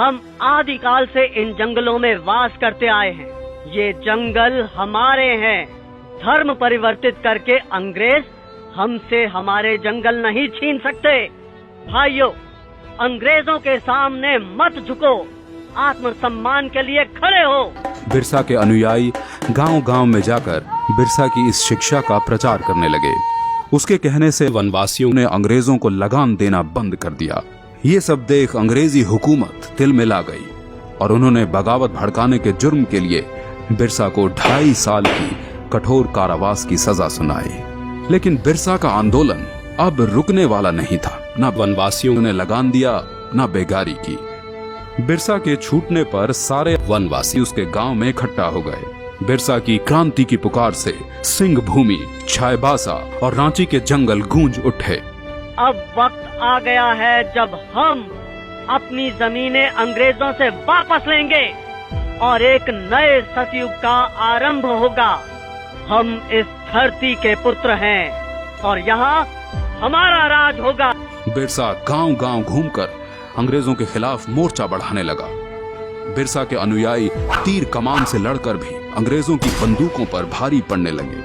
हम आदिकाल से इन जंगलों में वास करते आए हैं। ये जंगल हमारे हैं। धर्म परिवर्तित करके अंग्रेज हमसे हमारे जंगल नहीं छीन सकते। भाइयों, अंग्रेजों के सामने मत झुको, आत्मसम्मान के लिए खड़े हो। बिरसा के अनुयायी गांव-गांव में जाकर बिरसा की इस शिक्षा का प्रचार करने लगे। उसके कहने से वनवासियों ने अंग्रेजों को लगान देना बंद कर दिया। ये सब देख अंग्रेजी हुकूमत तिल में ला गई और उन्होंने बगावत भड़काने के जुर्म के लिए बिरसा को 2.5 साल की कठोर कारावास की सजा सुनाई। लेकिन बिरसा का आंदोलन अब रुकने वाला नहीं था। न वनवासियों ने लगान दिया, न बेगारी की। बिरसा के छूटने पर सारे वनवासी उसके गांव में इकट्ठा हो गए। बिरसा की क्रांति की पुकार से सिंह भूमि, चाईबासा और रांची के जंगल गूंज उठे। अब वक्त आ गया है जब हम अपनी जमीनें अंग्रेजों से वापस लेंगे और एक नए सतयुग का आरंभ होगा। हम इस धरती के पुत्र हैं और यहाँ हमारा राज होगा। बिरसा गांव-गांव घूमकर अंग्रेजों के खिलाफ मोर्चा बढ़ाने लगा। बिरसा के अनुयायी तीर कमान से लड़कर भी अंग्रेजों की बंदूकों पर भारी पड़ने लगे।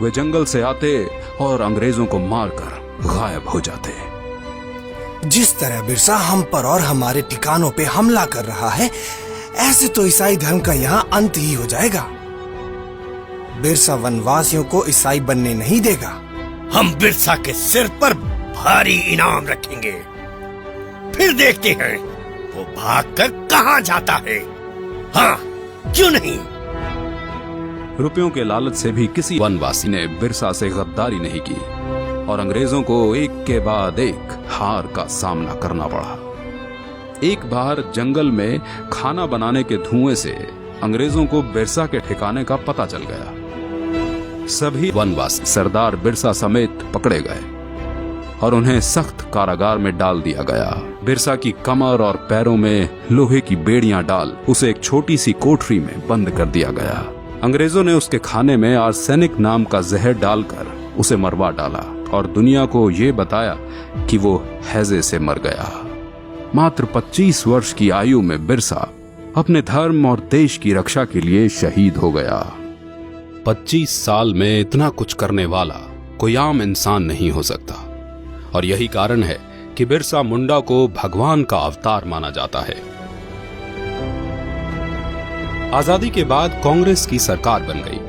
वे जंगल से आते और अंग्रेजों को मारकर गायब हो जाते। जिस तरह बिरसा हम पर और हमारे ठिकानों पे हमला कर रहा है, ऐसे तो ईसाई धर्म का यहाँ अंत ही हो जाएगा। बिरसा वनवासियों को ईसाई बनने नहीं देगा। हम बिरसा के सिर पर भारी इनाम रखेंगे, फिर देखते हैं वो भागकर कहाँ जाता है। हाँ, क्यों नहीं? रुपयों के लालच से भी किसी वनवासी ने बिरसा से गद्दारी नहीं की और अंग्रेजों को एक के बाद एक हार का सामना करना पड़ा। एक बार जंगल में खाना बनाने के धुएं से अंग्रेजों को बिरसा के ठिकाने का पता चल गया। सभी वनवासी सरदार बिरसा समेत पकड़े गए और उन्हें सख्त कारागार में डाल दिया गया। बिरसा की कमर और पैरों में लोहे की बेड़ियां डाल उसे एक छोटी सी कोठरी में बंद कर दिया गया। अंग्रेजों ने उसके खाने में आर्सेनिक नाम का जहर डालकर उसे मरवा डाला और दुनिया को ये बताया कि वो हैजे से मर गया। मात्र 25 वर्ष की आयु में बिरसा अपने धर्म और देश की रक्षा के लिए शहीद हो गया। 25 साल में इतना कुछ करने वाला कोई आम इंसान नहीं हो सकता और यही कारण है कि बिरसा मुंडा को भगवान का अवतार माना जाता है। आजादी के बाद कांग्रेस की सरकार बन गई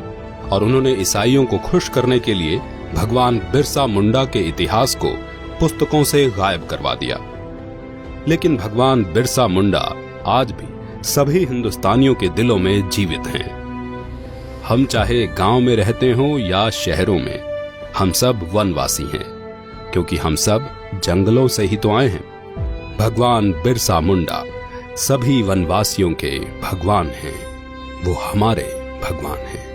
और उन्होंने ईसाइयों को खुश करने के लिए भगवान बिरसा मुंडा के इतिहास को पुस्तकों से गायब करवा दिया। लेकिन भगवान बिरसा मुंडा आज भी सभी हिंदुस्तानियों के दिलों में जीवित हैं। हम चाहे गांव में रहते हों या शहरों में, हम सब वनवासी हैं, क्योंकि हम सब जंगलों से ही तो आए हैं। भगवान बिरसा मुंडा सभी वनवासियों के भगवान हैं। वो हमारे भगवान हैं।